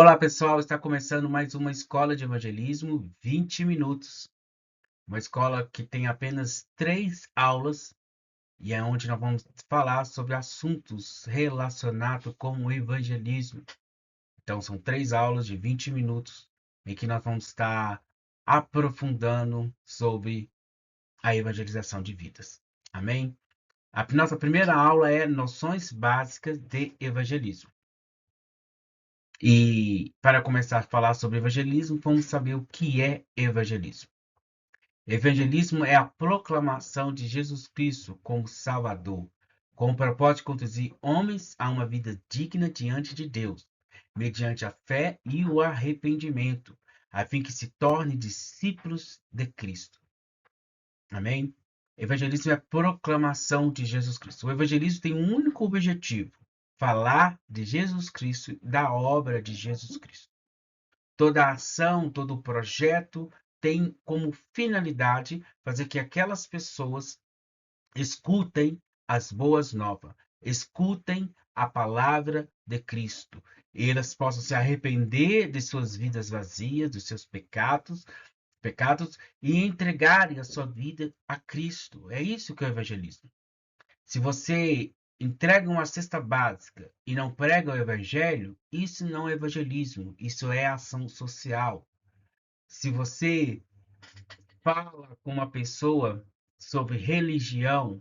Olá pessoal, está começando mais uma escola de evangelismo 20 minutos. Uma escola que tem apenas 3 aulas e é onde nós vamos falar sobre assuntos relacionados com o evangelismo. Então são 3 aulas de 20 minutos em que nós vamos estar aprofundando sobre a evangelização de vidas. Amém? A nossa primeira aula é noções básicas de evangelismo. E para começar a falar sobre evangelismo, vamos saber o que é evangelismo. Evangelismo é a proclamação de Jesus Cristo como Salvador, com o propósito de conduzir homens a uma vida digna diante de Deus, mediante a fé e o arrependimento, a fim que se tornem discípulos de Cristo. Amém? Evangelismo é a proclamação de Jesus Cristo. O evangelismo tem um único objetivo: falar de Jesus Cristo, da obra de Jesus Cristo. Toda ação, todo projeto tem como finalidade fazer que aquelas pessoas escutem as boas novas, escutem a palavra de Cristo. E elas possam se arrepender de suas vidas vazias, dos seus pecados e entregarem a sua vida a Cristo. É isso que é o evangelismo. Se você entrega uma cesta básica e não prega o evangelho, isso não é evangelismo, isso é ação social. Se você fala com uma pessoa sobre religião,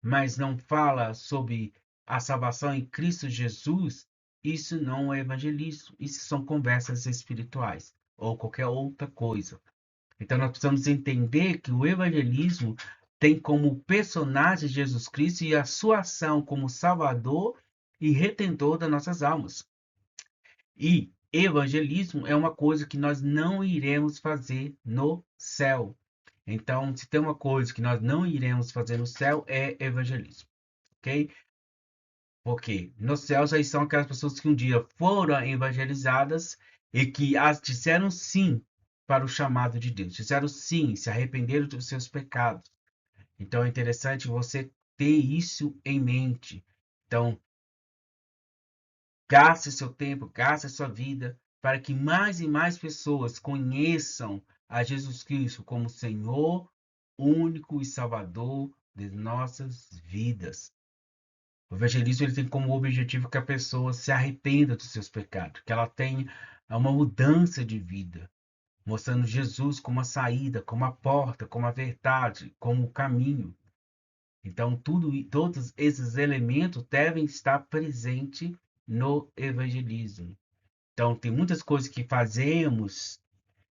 mas não fala sobre a salvação em Cristo Jesus, isso não é evangelismo, isso são conversas espirituais ou qualquer outra coisa. Então nós precisamos entender que o evangelismo tem como personagem Jesus Cristo e a sua ação como Salvador e Redentor das nossas almas. E evangelismo é uma coisa que nós não iremos fazer no céu. Então, se tem uma coisa que nós não iremos fazer no céu, é evangelismo, ok? Porque no céu já são aquelas pessoas que um dia foram evangelizadas e que as disseram sim para o chamado de Deus, disseram sim, se arrependeram dos seus pecados. Então é interessante você ter isso em mente. Então, gaste seu tempo, gaste sua vida para que mais e mais pessoas conheçam a Jesus Cristo como Senhor, único e Salvador de nossas vidas. O evangelismo ele tem como objetivo que a pessoa se arrependa dos seus pecados, que ela tenha uma mudança de vida, mostrando Jesus como a saída, como a porta, como a verdade, como o caminho. Então, todos esses elementos devem estar presentes no evangelismo. Então, tem muitas coisas que fazemos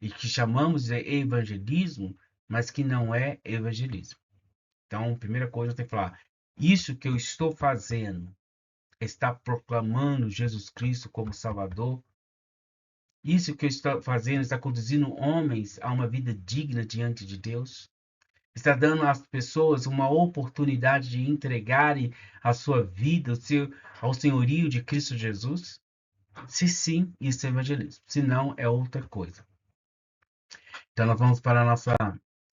e que chamamos de evangelismo, mas que não é evangelismo. Então, a primeira coisa eu tenho que falar, isso que eu estou fazendo está proclamando Jesus Cristo como Salvador? Isso que eu estou fazendo está conduzindo homens a uma vida digna diante de Deus? Está dando às pessoas uma oportunidade de entregarem a sua vida ao senhorio de Cristo Jesus? Se sim, isso é evangelismo. Se não, é outra coisa. Então, nós vamos para a nossa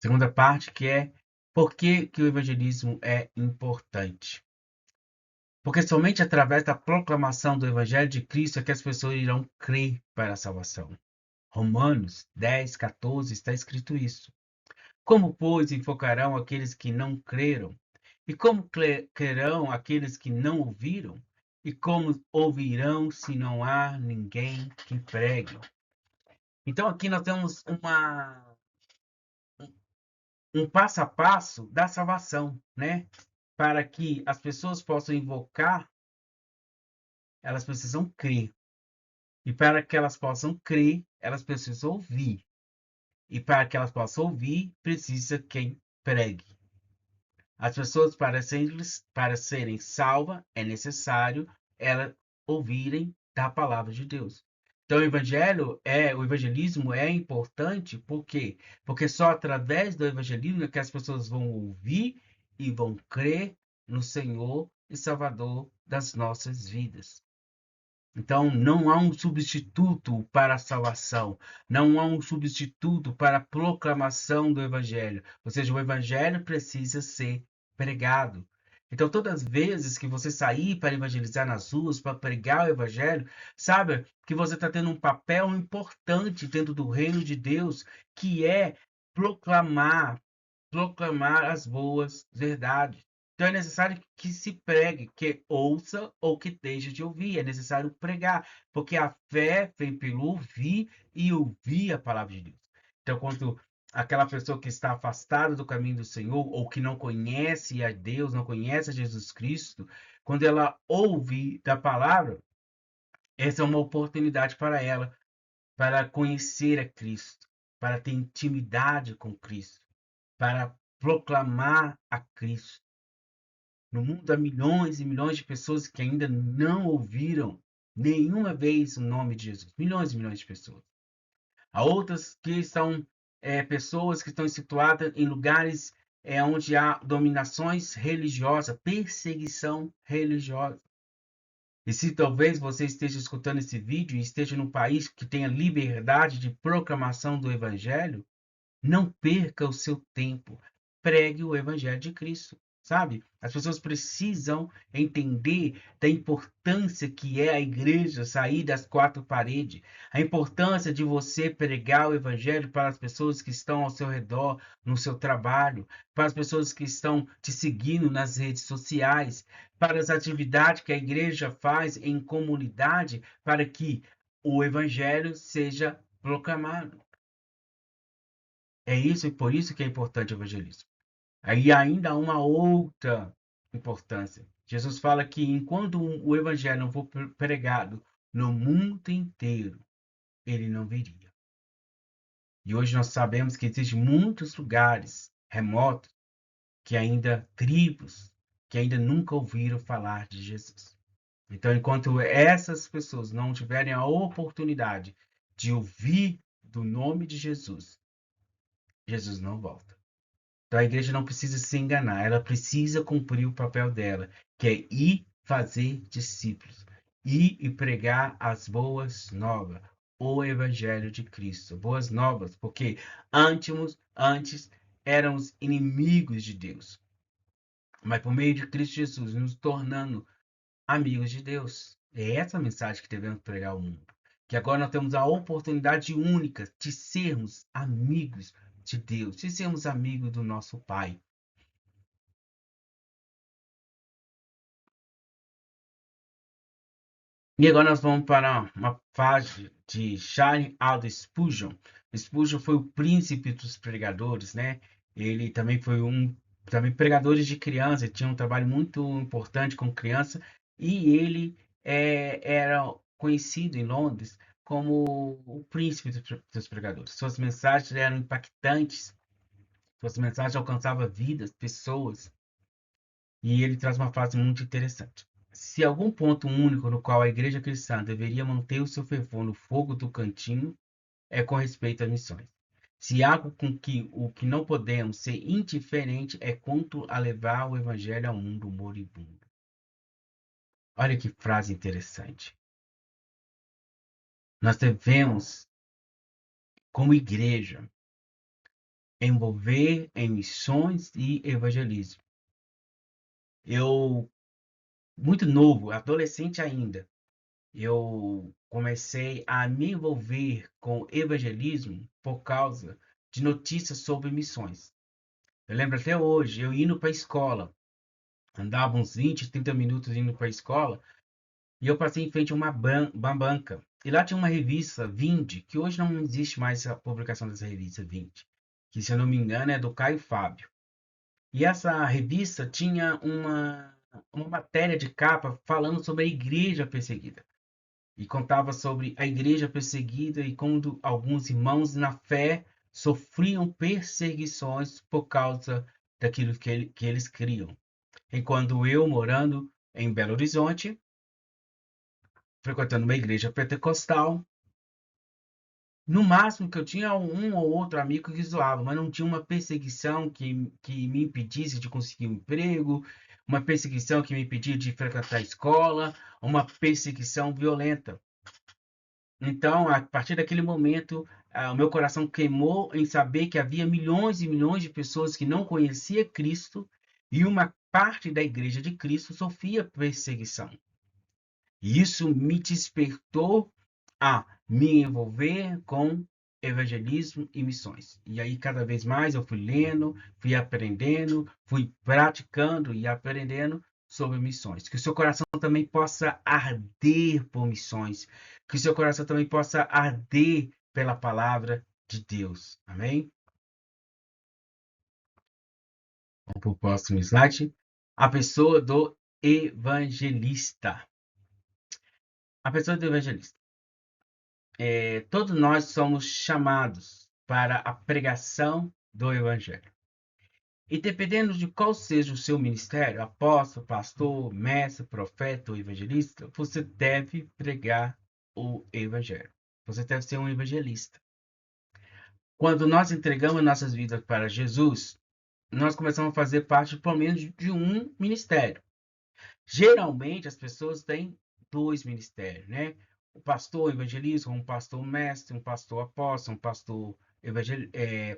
segunda parte, que é por que que o evangelismo é importante. Porque somente através da proclamação do Evangelho de Cristo é que as pessoas irão crer para a salvação. Romanos 10:14 está escrito isso. Como, pois, enfocarão aqueles que não creram? E como crerão aqueles que não ouviram? E como ouvirão se não há ninguém que pregue? Então aqui nós temos um passo a passo da salvação, né? Para que as pessoas possam invocar, elas precisam crer. E para que elas possam crer, elas precisam ouvir. E para que elas possam ouvir, precisa quem pregue. As pessoas, para serem salvas, é necessário elas ouvirem da palavra de Deus. Então, o evangelismo é importante, por quê? Porque só através do evangelismo é que as pessoas vão ouvir e vão crer no Senhor e Salvador das nossas vidas. Então, não há um substituto para a salvação, não há um substituto para a proclamação do Evangelho. Ou seja, o Evangelho precisa ser pregado. Então, todas as vezes que você sair para evangelizar nas ruas, para pregar o evangelho, sabe que você está tendo um papel importante dentro do reino de Deus, que é proclamar, proclamar as boas verdades. Então é necessário que se pregue, que ouça ou que deixe de ouvir. É necessário pregar, porque a fé vem pelo ouvir e ouvir a palavra de Deus. Então, quando aquela pessoa que está afastada do caminho do Senhor, ou que não conhece a Deus, não conhece a Jesus Cristo, quando ela ouve da palavra, essa é uma oportunidade para ela, para conhecer a Cristo, para ter intimidade com Cristo, para proclamar a Cristo. No mundo há milhões e milhões de pessoas que ainda não ouviram nenhuma vez o nome de Jesus. Milhões e milhões de pessoas. Há outras que são pessoas que estão situadas em lugares onde há dominações religiosas, perseguição religiosa. E se talvez você esteja escutando esse vídeo e esteja num país que tenha liberdade de proclamação do Evangelho, não perca o seu tempo. Pregue o Evangelho de Cristo, sabe? As pessoas precisam entender da importância que é a igreja sair das quatro paredes, a importância de você pregar o Evangelho para as pessoas que estão ao seu redor, no seu trabalho, para as pessoas que estão te seguindo nas redes sociais, para as atividades que a igreja faz em comunidade, para que o Evangelho seja proclamado. É isso e por isso que é importante o evangelismo. Aí ainda há uma outra importância. Jesus fala que enquanto o evangelho não for pregado no mundo inteiro, ele não viria. E hoje nós sabemos que existem muitos lugares remotos que ainda tribos que ainda nunca ouviram falar de Jesus. Então, enquanto essas pessoas não tiverem a oportunidade de ouvir do nome de Jesus, Jesus não volta. Então a igreja não precisa se enganar, ela precisa cumprir o papel dela, que é ir fazer discípulos, ir e pregar as boas novas, o evangelho de Cristo, boas novas, porque antes éramos inimigos de Deus, mas por meio de Cristo Jesus nos tornando amigos de Deus. É essa mensagem que devemos pregar ao mundo. Que agora nós temos a oportunidade única de sermos amigos de Deus, de sermos amigos do nosso Pai. E agora nós vamos para uma fase de Charles Aldous Spurgeon. Spurgeon foi o príncipe dos pregadores, né? Ele também foi também pregadores de criança, ele tinha um trabalho muito importante com criança e ele era conhecido em Londres como o príncipe dos pregadores. Suas mensagens eram impactantes, suas mensagens alcançavam vidas, pessoas. E ele traz uma frase muito interessante. Se algum ponto único no qual a igreja cristã deveria manter o seu fervor no fogo do cantinho é com respeito às missões. Se algo com que o que não podemos ser indiferente é quanto a levar o evangelho ao mundo moribundo. Olha que frase interessante. Nós devemos, como igreja, envolver em missões e evangelismo. Eu, muito novo, adolescente ainda, eu comecei a me envolver com evangelismo por causa de notícias sobre missões. Eu lembro até hoje, eu indo para a escola, andava uns 20, 30 minutos indo para a escola, e eu passei em frente a uma banca. E lá tinha uma revista, Vinde, que hoje não existe mais a publicação dessa revista, Vinde, que se eu não me engano é do Caio Fábio. E essa revista tinha uma matéria de capa falando sobre a igreja perseguida. E contava sobre a igreja perseguida e quando alguns irmãos na fé sofriam perseguições por causa daquilo que eles criam. Enquanto eu, morando em Belo Horizonte, frequentando uma igreja pentecostal, no máximo que eu tinha um ou outro amigo que zoava, mas não tinha uma perseguição que me impedisse de conseguir um emprego, uma perseguição que me impedia de frequentar a escola, uma perseguição violenta. Então, a partir daquele momento, o meu coração queimou em saber que havia milhões e milhões de pessoas que não conheciam Cristo e uma parte da Igreja de Cristo sofria perseguição. E isso me despertou a me envolver com evangelismo e missões. E aí, cada vez mais, eu fui lendo, fui aprendendo, fui praticando e aprendendo sobre missões. Que o seu coração também possa arder por missões. Que o seu coração também possa arder pela palavra de Deus. Amém? Vamos para o próximo slide. A pessoa do evangelista. A pessoa do evangelista. Todos nós somos chamados para a pregação do evangelho. E dependendo de qual seja o seu ministério, apóstolo, pastor, mestre, profeta ou evangelista, você deve pregar o evangelho. Você deve ser um evangelista. Quando nós entregamos nossas vidas para Jesus, nós começamos a fazer parte, pelo menos, de um ministério. Geralmente, as pessoas têm dois ministérios, né? O pastor evangelista, um pastor mestre, um pastor apóstolo, um pastor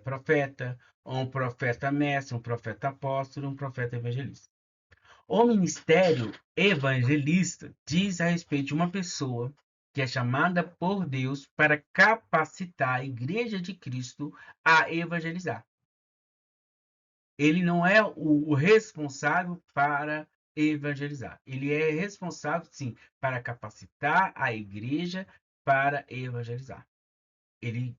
profeta, ou um profeta mestre, um profeta apóstolo, um profeta evangelista. O ministério evangelista diz a respeito de uma pessoa que é chamada por Deus para capacitar a igreja de Cristo a evangelizar. Ele não é o responsável para evangelizar. Ele é responsável, sim, para capacitar a igreja para evangelizar. Ele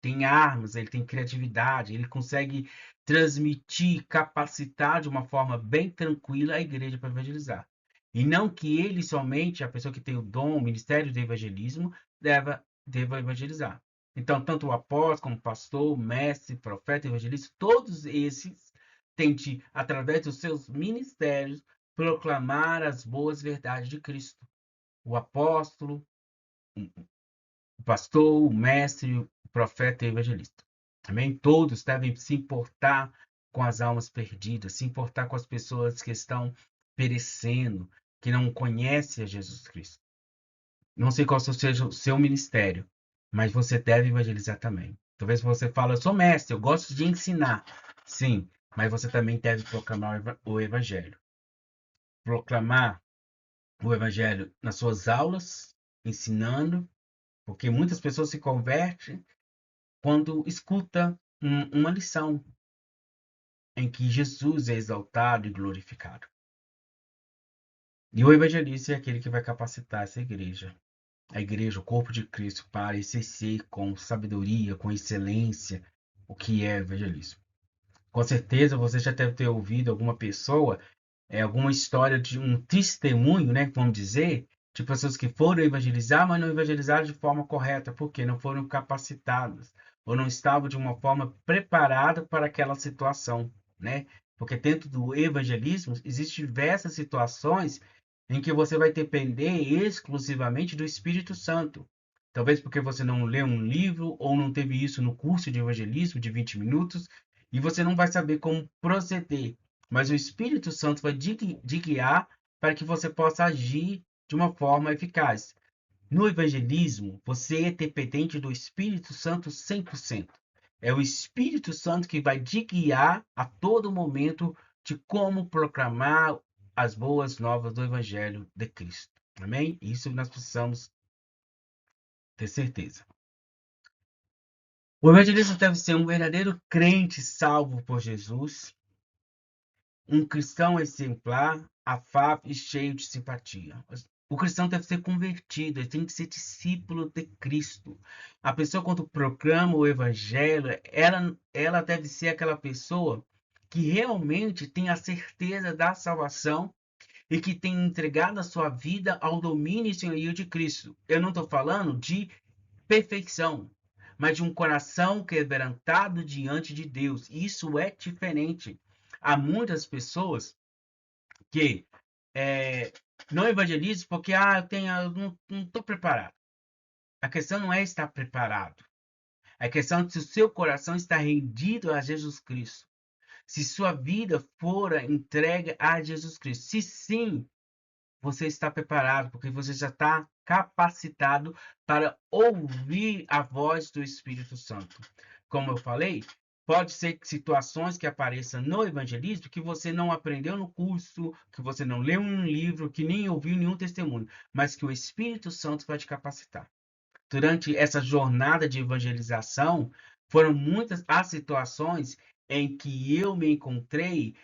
tem armas, ele tem criatividade, ele consegue transmitir, capacitar de uma forma bem tranquila a igreja para evangelizar. E não que ele somente, a pessoa que tem o dom, o ministério de evangelismo, deva evangelizar. Então, tanto o apóstolo, como o pastor, mestre, profeta, evangelista, todos esses têm de, através dos seus ministérios, proclamar as boas verdades de Cristo. O apóstolo, o pastor, o mestre, o profeta e o evangelista. Amém? Todos devem se importar com as almas perdidas, se importar com as pessoas que estão perecendo, que não conhecem a Jesus Cristo. Não sei qual seja o seu ministério, mas você deve evangelizar também. Talvez você fale, eu sou mestre, eu gosto de ensinar. Sim, mas você também deve proclamar o evangelho. Proclamar o evangelho nas suas aulas, ensinando, porque muitas pessoas se convertem quando escuta uma lição em que Jesus é exaltado e glorificado. E o evangelista é aquele que vai capacitar essa igreja, a igreja, o corpo de Cristo, para exercer com sabedoria, com excelência, o que é evangelismo. Com certeza você já deve ter ouvido alguma pessoa, alguma história de um testemunho, né, vamos dizer, de pessoas que foram evangelizar, mas não evangelizaram de forma correta, porque não foram capacitadas, ou não estavam de uma forma preparada para aquela situação, né? Porque dentro do evangelismo existem diversas situações em que você vai depender exclusivamente do Espírito Santo. Talvez porque você não leu um livro ou não teve isso no curso de evangelismo de 20 minutos e você não vai saber como proceder. Mas o Espírito Santo vai te guiar para que você possa agir de uma forma eficaz. No evangelismo, você é dependente do Espírito Santo 100%. É o Espírito Santo que vai te guiar a todo momento de como proclamar as boas novas do Evangelho de Cristo. Amém? Isso nós precisamos ter certeza. O evangelista deve ser um verdadeiro crente salvo por Jesus, um cristão exemplar, afável e cheio de simpatia. O cristão deve ser convertido, ele tem que ser discípulo de Cristo. A pessoa, quando proclama o evangelho, ela deve ser aquela pessoa que realmente tem a certeza da salvação e que tem entregado a sua vida ao domínio e senhorio de Cristo. Eu não estou falando de perfeição, mas de um coração quebrantado diante de Deus. Isso é diferente. Há muitas pessoas que não evangelizam porque eu não estou preparado. A questão não é estar preparado. A questão é se o seu coração está rendido a Jesus Cristo. Se sua vida for entregue a Jesus Cristo. Se sim, você está preparado, porque você já está capacitado para ouvir a voz do Espírito Santo. Como eu falei, Pode ser que situações que apareçam no evangelismo que você não aprendeu no curso, que você não leu em um livro, que nem ouviu nenhum testemunho, mas que o Espírito Santo vai te capacitar. Durante essa jornada de evangelização, foram muitas as situações em que eu me encontrei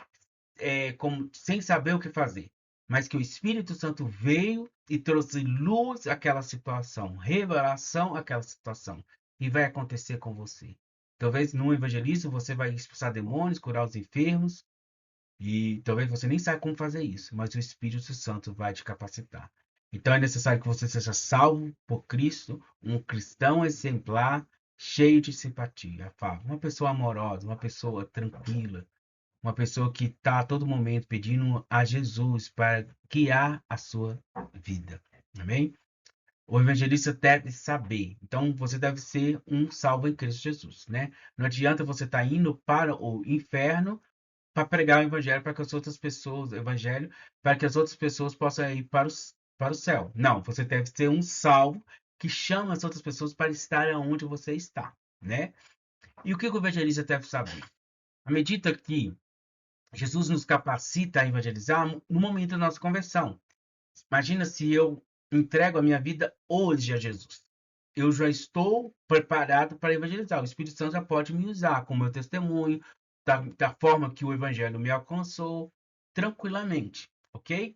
sem saber o que fazer, mas que o Espírito Santo veio e trouxe luz àquela situação, revelação àquela situação, e vai acontecer com você. Talvez no evangelismo você vai expulsar demônios, curar os enfermos, e talvez você nem saiba como fazer isso, mas o Espírito Santo vai te capacitar. Então é necessário que você seja salvo por Cristo, um cristão exemplar, cheio de simpatia, afável, uma pessoa amorosa, uma pessoa tranquila, uma pessoa que está a todo momento pedindo a Jesus para guiar a sua vida. Amém? O evangelista deve saber. Então, você deve ser um salvo em Cristo Jesus, né? Não adianta você estar indo para o inferno para pregar o evangelho para que as outras pessoas, o evangelho, para que as outras pessoas possam ir para o céu. Não, você deve ser um salvo que chama as outras pessoas para estar onde você está, né? E o que o evangelista deve saber? À medida que Jesus nos capacita a evangelizar no momento da nossa conversão. Imagina se eu entrego a minha vida hoje a Jesus. Eu já estou preparado para evangelizar. O Espírito Santo já pode me usar como meu testemunho, da forma que o evangelho me alcançou, tranquilamente, ok?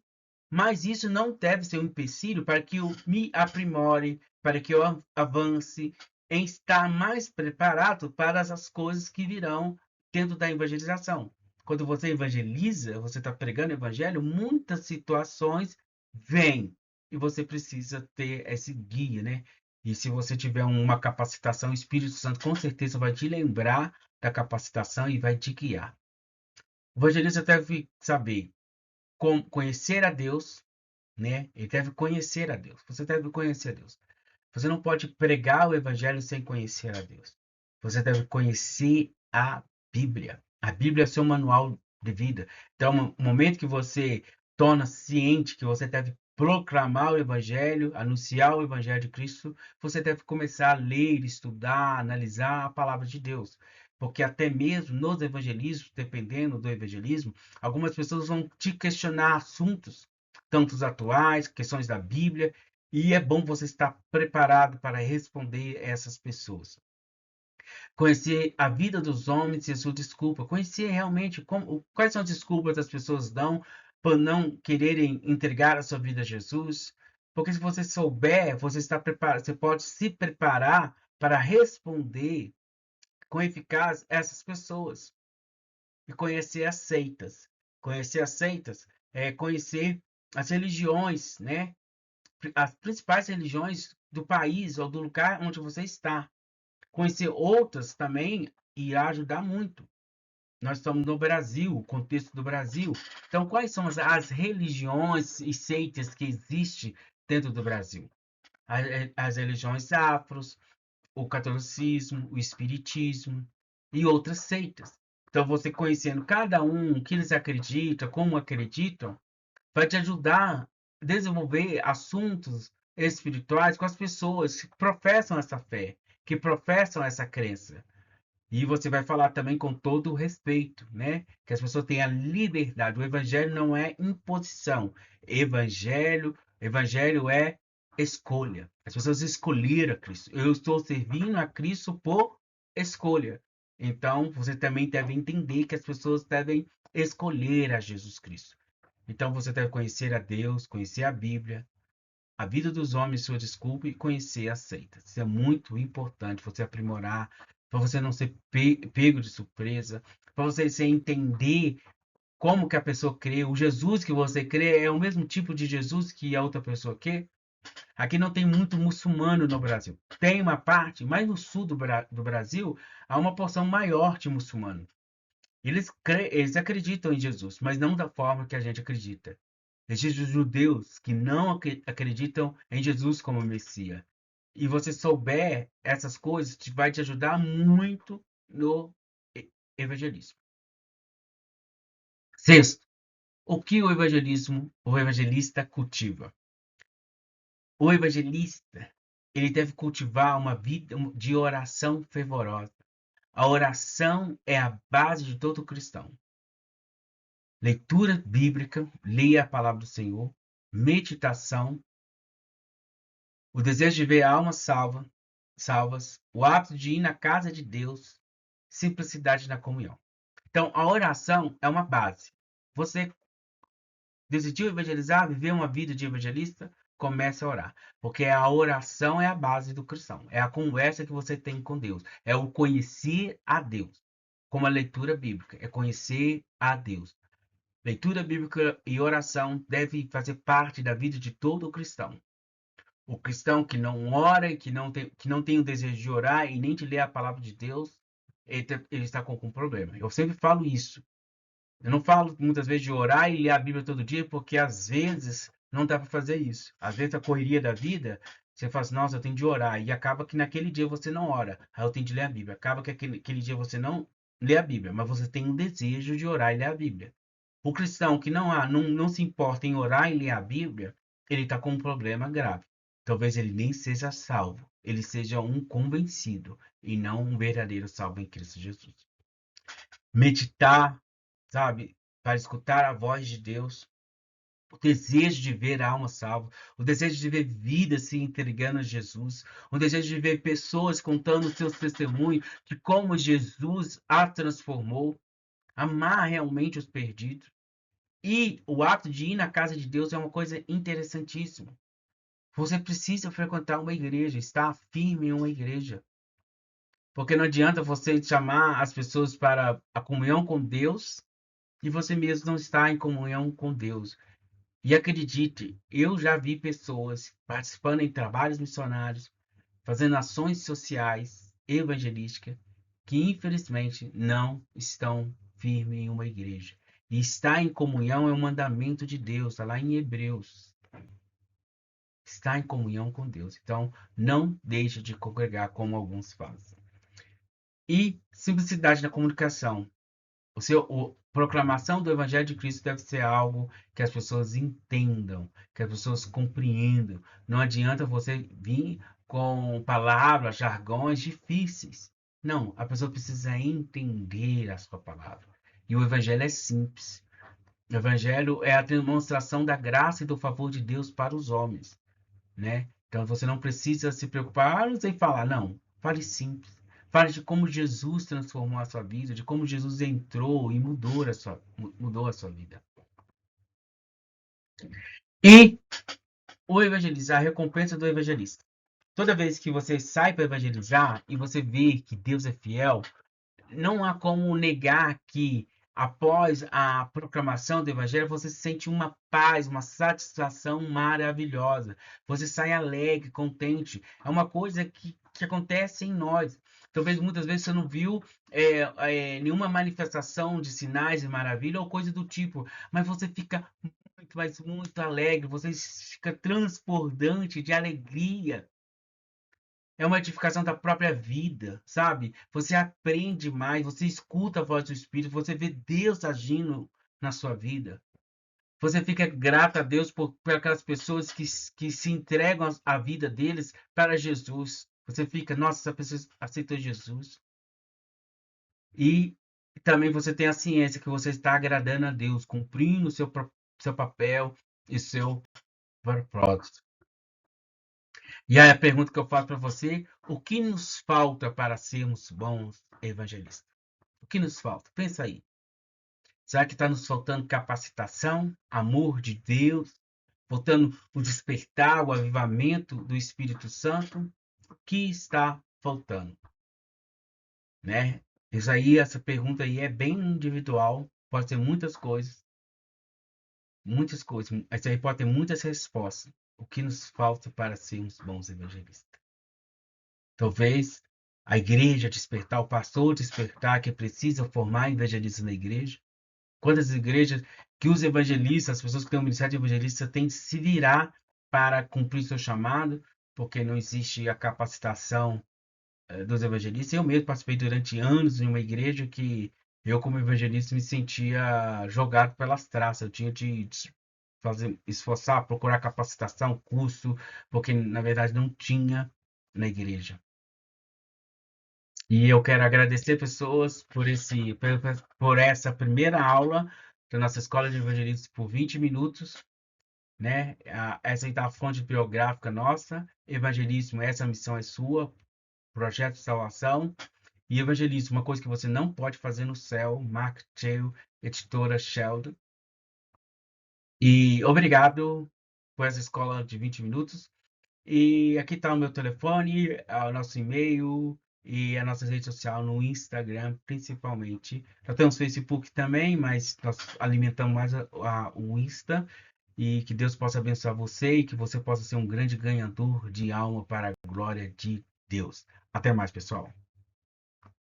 Mas isso não deve ser um empecilho para que eu me aprimore, para que eu avance em estar mais preparado para as coisas que virão dentro da evangelização. Quando você evangeliza, você está pregando o evangelho, muitas situações vêm e você precisa ter esse guia, né? E se você tiver uma capacitação, o Espírito Santo com certeza vai te lembrar da capacitação e vai te guiar. O evangelista deve saber como conhecer a Deus, né? Ele deve conhecer a Deus. Você deve conhecer a Deus. Você não pode pregar o evangelho sem conhecer a Deus. Você deve conhecer a Bíblia. A Bíblia é seu manual de vida. Então, no momento que você torna ciente que você deve proclamar o evangelho, anunciar o evangelho de Cristo, você deve começar a ler, estudar, analisar a palavra de Deus. Porque até mesmo nos evangelismos, dependendo do evangelismo, algumas pessoas vão te questionar assuntos, tantos atuais, questões da Bíblia, e é bom você estar preparado para responder essas pessoas. Conhecer a vida dos homens e a sua desculpa. Conhecer realmente quais são as desculpas que as pessoas dão por não quererem entregar a sua vida a Jesus. Porque se você souber, você está preparado, você pode se preparar para responder com eficácia essas pessoas. E conhecer as seitas. Conhecer as seitas é conhecer as religiões, né? As principais religiões do país ou do lugar onde você está. Conhecer outras também irá ajudar muito. Nós estamos no Brasil, o contexto do Brasil. Então, quais são as religiões e seitas que existem dentro do Brasil? As religiões afros, o catolicismo, o espiritismo e outras seitas. Então, você conhecendo cada um, o que eles acreditam, como acreditam, vai te ajudar a desenvolver assuntos espirituais com as pessoas que professam essa fé, que professam essa crença. E você vai falar também com todo o respeito, né? Que as pessoas tenham a liberdade. O evangelho não é imposição. Evangelho é escolha. As pessoas escolheram a Cristo. Eu estou servindo a Cristo por escolha. Então, você também deve entender que as pessoas devem escolher a Jesus Cristo. Então você deve conhecer a Deus, conhecer a Bíblia, a vida dos homens, sua desculpa e conhecer a seita. Isso é muito importante, você aprimorar, para você não ser pego de surpresa, para você entender como que a pessoa crê. O Jesus que você crê é o mesmo tipo de Jesus que a outra pessoa crê. Aqui não tem muito muçulmano no Brasil. Tem uma parte, mas no sul do Brasil há uma porção maior de muçulmano. Eles acreditam em Jesus, mas não da forma que a gente acredita. Existem judeus que não acreditam em Jesus como Messias. E você souber essas coisas, vai te ajudar muito no evangelismo. Sexto, o que o evangelista cultiva? O evangelista, ele deve cultivar uma vida de oração fervorosa. A oração é a base de todo cristão. Leitura bíblica, leia a palavra do Senhor, meditação, o desejo de ver almas salvas, o hábito de ir na casa de Deus, simplicidade na comunhão. Então, a oração é uma base. Você decidiu evangelizar, viver uma vida de evangelista, comece a orar. Porque a oração é a base do cristão. É a conversa que você tem com Deus. É o conhecer a Deus. Como a leitura bíblica. É conhecer a Deus. Leitura bíblica e oração devem fazer parte da vida de todo cristão. O cristão que não ora e que não tem o desejo de orar e nem de ler a palavra de Deus, ele está com um problema. Eu sempre falo isso. Eu não falo muitas vezes de orar e ler a Bíblia todo dia, porque às vezes não dá para fazer isso. Às vezes a correria da vida, você fala assim, nossa, eu tenho de orar. E acaba que naquele dia você não ora. Aí eu tenho de ler a Bíblia. Acaba que aquele dia você não lê a Bíblia, mas você tem um desejo de orar e ler a Bíblia. O cristão que não se importa em orar e ler a Bíblia, ele está com um problema grave. Talvez ele nem seja salvo. Ele seja um convencido e não um verdadeiro salvo em Cristo Jesus. Meditar, sabe, para escutar a voz de Deus, o desejo de ver a alma salva, o desejo de ver vidas se entregando a Jesus, o desejo de ver pessoas contando seus testemunhos de como Jesus a transformou, amar realmente os perdidos. E o ato de ir na casa de Deus é uma coisa interessantíssima. Você precisa frequentar uma igreja, estar firme em uma igreja. Porque não adianta você chamar as pessoas para a comunhão com Deus e você mesmo não está em comunhão com Deus. E acredite, eu já vi pessoas participando em trabalhos missionários, fazendo ações sociais, evangelísticas, que infelizmente não estão firmes em uma igreja. E estar em comunhão é um mandamento de Deus, está lá em Hebreus. Estar em comunhão com Deus. Então, não deixe de congregar como alguns fazem. E simplicidade na comunicação. A proclamação do Evangelho de Cristo deve ser algo que as pessoas entendam, que as pessoas compreendam. Não adianta você vir com palavras, jargões difíceis. Não, a pessoa precisa entender a sua palavra. E o Evangelho é simples. O Evangelho é a demonstração da graça e do favor de Deus para os homens, né? Então você não precisa se preocupar, não sei falar, não. Fale simples. Fale de como Jesus transformou a sua vida, de como Jesus entrou e mudou a sua vida. E o evangelizar, a recompensa do evangelista. Toda vez que você sai para evangelizar e você vê que Deus é fiel, não há como negar que após a proclamação do evangelho você sente uma paz, uma satisfação maravilhosa. Você sai alegre, contente. É uma coisa que acontece em nós. Talvez muitas vezes você não viu nenhuma manifestação de sinais de maravilha ou coisa do tipo, mas você fica muito, mas muito alegre, você fica transbordante de alegria. É uma edificação da própria vida, sabe? Você aprende mais, você escuta a voz do Espírito, você vê Deus agindo na sua vida. Você fica grato a Deus por aquelas pessoas que se entregam a vida deles para Jesus. Você fica, nossa, essa pessoa aceitou Jesus. E também você tem a ciência que você está agradando a Deus, cumprindo o seu papel e seu propósito. E aí a pergunta que eu faço para você, o que nos falta para sermos bons evangelistas? O que nos falta? Pensa aí. Será que está nos faltando capacitação, amor de Deus, faltando o despertar, o avivamento do Espírito Santo? O que está faltando? Né? Isso aí, essa pergunta aí é bem individual, pode ser muitas coisas, muitas coisas. Isso aí pode ter muitas respostas. O que nos falta para sermos bons evangelistas? Talvez a igreja despertar, o pastor despertar, que precisa formar evangelistas na igreja. Quantas igrejas que os evangelistas, as pessoas que têm o ministério de evangelista, têm de se virar para cumprir seu chamado, porque não existe a capacitação dos evangelistas. Eu mesmo participei durante anos em uma igreja que eu, como evangelista, me sentia jogado pelas traças. Eu tinha de fazer, esforçar, procurar capacitação, curso, porque na verdade não tinha na igreja. E eu quero agradecer pessoas por essa primeira aula da nossa Escola de Evangelismo por 20 minutos, né? Essa aí tá a fonte biográfica nossa. Evangelismo, essa missão é sua. Projeto de salvação. E evangelismo, uma coisa que você não pode fazer no céu. Mark Cheo, editora Sheldon. E obrigado por essa escola de 20 minutos. E aqui está o meu telefone, o nosso e-mail e a nossa rede social no Instagram, principalmente. Nós temos Facebook também, mas nós alimentamos mais o Insta. E que Deus possa abençoar você e que você possa ser um grande ganhador de alma para a glória de Deus. Até mais, pessoal.